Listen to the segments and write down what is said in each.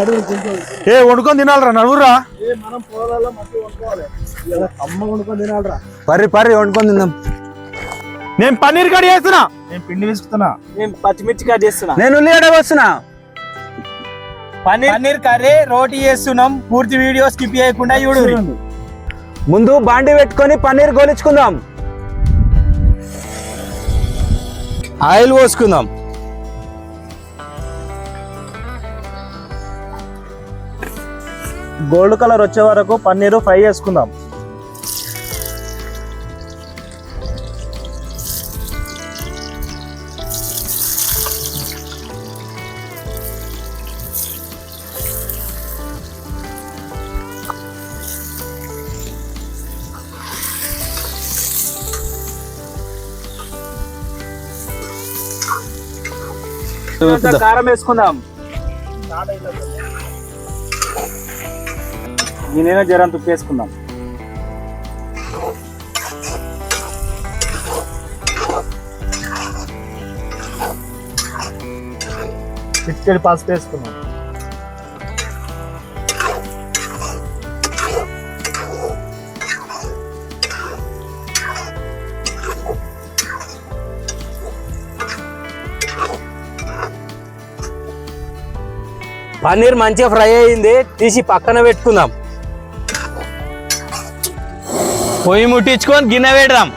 ఏ వండుకొని తినాలరా నలుగురా. పర్రి పర్రి వండుకొని తిందాం. నేను పన్నీర్ కట్ చేస్తున్నా. నేను పిండి విసుకుతున్నా. నేను పచ్చిమిర్చి కట్ చేస్తున్నా. నేను ఉల్లిగడ్డ వస్తున్నా. పన్నీర్ కర్రీ రోటీ చేస్తున్నాం. పూర్తి వీడియో స్కిప్ చేయకుండా చూడు. ముందు బాండి పెట్టుకొని పన్నీర్ గోలించుకుందాం. ఆయిల్ పోసుకుందాం. గోల్డ్ కలర్ వచ్చే వరకు పన్నీరు ఫ్రై చేసుకుందాం. కారం వేసుకుందాం. నేనైనా జరంత ఉప్పు వేసుకుందాం. చిటికెడు పసుపు వేసుకుందాం. పన్నీర్ మంచిగా ఫ్రై అయింది, తీసి పక్కన పెట్టుకుందాం. పొయ్యి ముట్టించుకొని గిన్నె పెడదాం.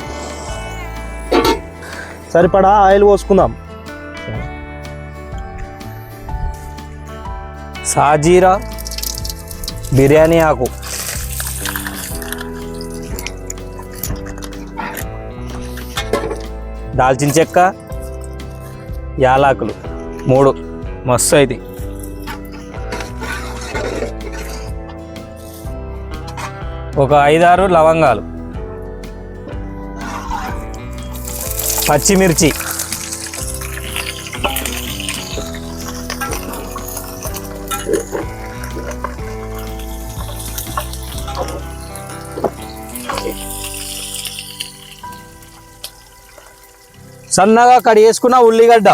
సరిపడా ఆయిల్ పోసుకుందాం. సాజీరా, బిర్యానీ ఆకు, దాల్చిన చెక్క, యాలకులు 3 మస్తు అయితే. ఒక 5-6 లవంగాలు, పచ్చిమిర్చి, సన్నగా కట్ చేసుకున్న ఉల్లిగడ్డ,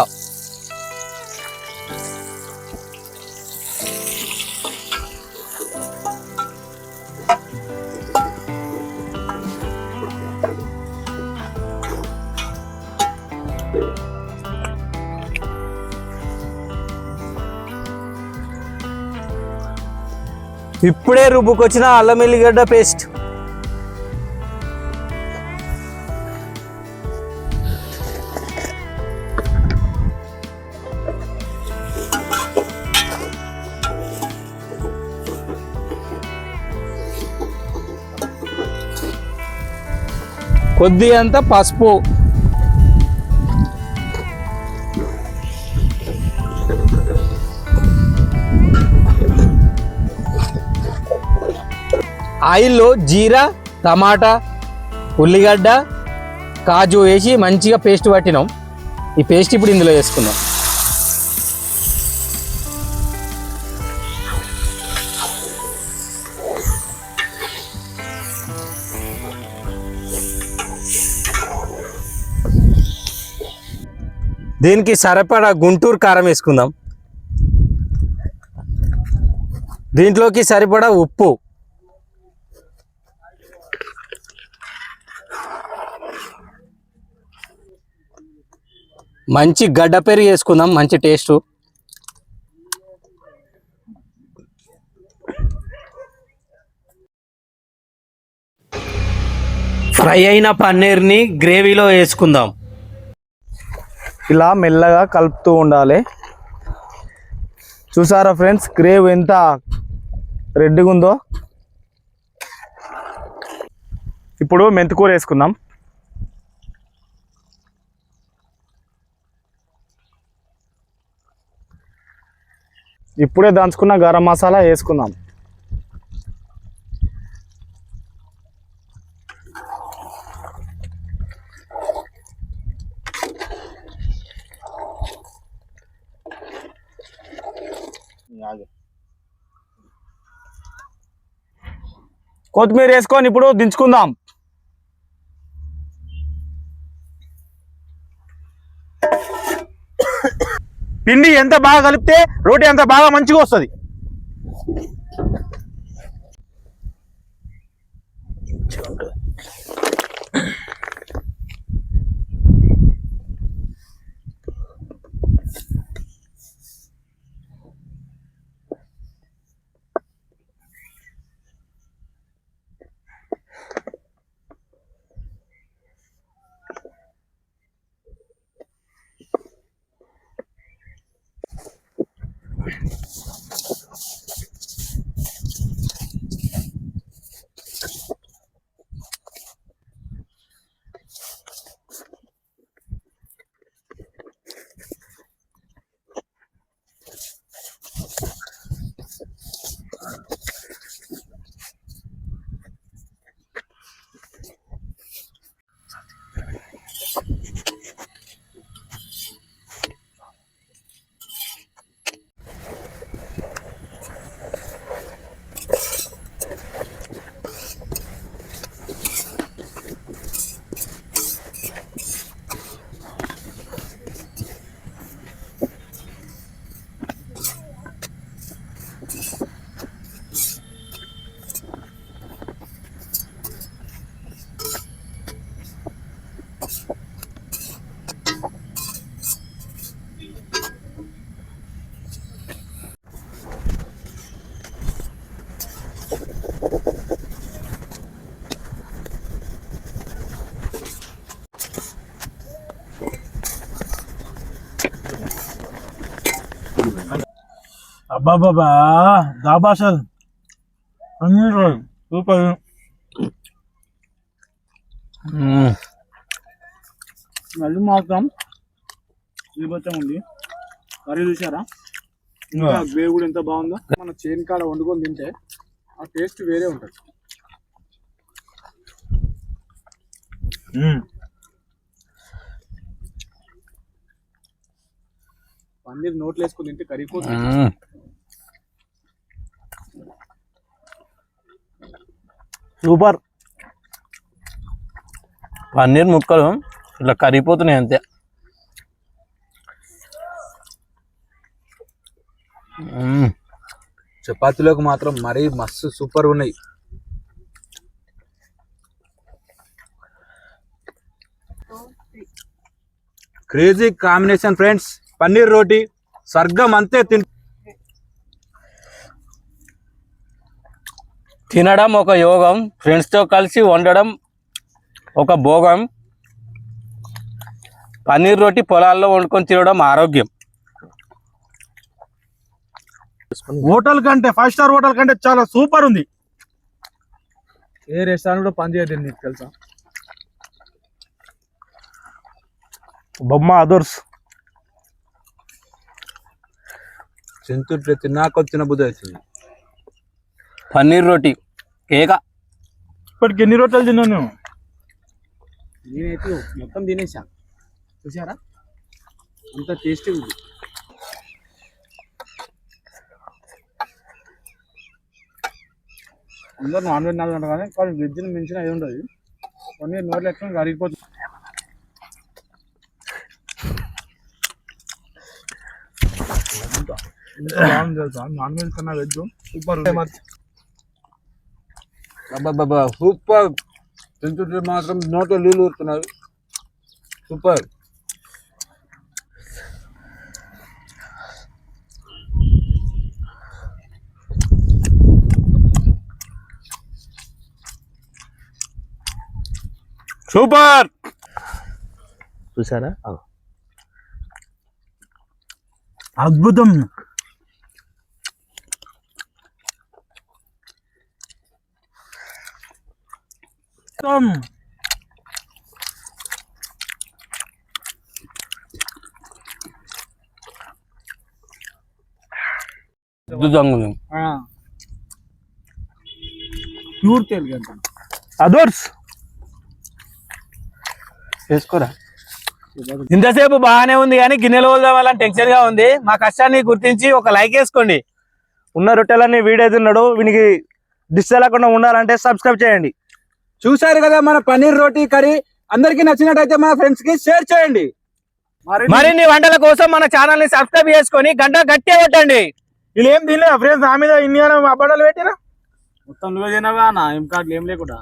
ఇప్పుడే రుబ్బుకొచ్చిన అల్లం వెల్లిగడ్డ పేస్ట్, కొద్దిగంత పసుపు, ఆయిల్లో జీరా, టమాటా, ఉల్లిగడ్డ, కాజు వేసి మంచిగా పేస్ట్ పట్టినాం. ఈ పేస్ట్ ఇప్పుడు ఇందులో వేసుకుందాం. దీనికి సరిపడా గుంటూరు కారం వేసుకుందాం. దీంట్లోకి సరిపడా ఉప్పు, మంచి గడ్డ పెరుగు వేసుకుందాం, మంచి టేస్ట్. ఫ్రై అయిన పన్నీర్ని గ్రేవీలో వేసుకుందాం. ఇలా మెల్లగా కలుపుతూ ఉండాలి. చూసారా ఫ్రెండ్స్, గ్రేవ్ ఎంత రెడ్గా ఉందో. ఇప్పుడు మెంతికూర వేసుకుందాం. ఇప్పుడే దంచుకున్న గరం మసాలా వేసుకుందాం. కొత్తిమీర వేసుకొని ఇప్పుడు దించుకుందాం. పిండి ఎంత బాగా కలిపితే రోటీ అంత బాగా మంచిగా వస్తుంది. అబ్బాబాబా దాబాసల్ సూపర్. మళ్ళీ మాత్రం బీభత్సం ఉంది. కర్రీ చూసారా, ఇంకా గ్రేవీ కూడా ఎంత బాగుందో. మన చేను కాడ వండుకొని తింటే ఆ టేస్ట్ వేరే ఉంటుంది. పన్నీర్ నోట్లు వేసుకొని తింటే కరిగిపోతుంది. సూపర్. పన్నీర్ ముక్కలు ఇట్లా కరిగిపోతున్నాయి అంతే. చపాతీలోకి మాత్రం మరీ మస్తు సూపర్ ఉన్నాయి. Crazy combination friends. పన్నీర్ రోటీ స్వర్గం అంతే. తినడం ఒక యోగం, ఫ్రెండ్స్తో కలిసి వండడం ఒక భోగం. పన్నీర్ రోటీ పొలాల్లో వండుకొని తినడం ఆరోగ్యం. హోటల్ కంటే 5 స్టార్ హోటల్ కంటే చాలా సూపర్ ఉంది. ఏ రెస్టారెంట్ కూడా పని చేయదు నీకు తెలుసా. బొమ్మ అదర్స్ తింటుంటే తిన్నాకొచ్చిన బుద్ధి అవుతుంది. పన్నీర్ రోటీ కేక. ఇప్పటికి ఎన్ని రొట్టెలు తిన్నాను? నేనైతే మొత్తం తినేసా. చూసారా, అంత టేస్టీ ఉంది. అందరూ నాన్ వెజ్ నాలుగు అంటారు కానీ వెజ్ని మించిన అది ఉండదు. పన్నీర్ నోట్లు ఎట్లా కరిగిపోతుంది. బాగుంది తెలుసా, నాన్ వెజ్ కన్నా వెజ్ సూపర్. అబ్బాబాబా సూపర్. తింటుంటే మాత్రం నోట్లో నీళ్ళు ఊరుతున్నాయి. సూపర్. సూపర్. చూసారా, అద్భుతం. ప్యూర్ తెలుగు అంట. అదర్స్ చేసుకోరా. ఇంతసేపు బాగానే ఉంది కానీ గిన్నెలు వదలవాలని టెన్షన్ గా ఉంది. మా కష్టాన్ని గుర్తించి ఒక లైక్ వేసుకోండి. ఉన్న రొట్టెలన్నీ వీడియో తిన్నాడు. వీనికి డిస్ లేకుండా ఉండాలంటే సబ్స్క్రైబ్ చేయండి. చూసారు కదా మన పన్నీర్ రోటీ కర్రీ. అందరికీ నచ్చినట్టయితే మన ఫ్రెండ్స్ కి షేర్ చేయండి. మరిన్ని వంటల కోసం మన ఛానల్ ని సబ్స్క్రైబ్ చేసుకొని గంట గట్టిగా కొట్టండి. వీళ్ళు ఏం తినలేదు ఫ్రెండ్స్ నా మీద ఇన్ని అబద్ధాలు పెట్టినా మొత్తం నువ్వే తినవా నా ఏం కార్డులు ఏం లేకుండా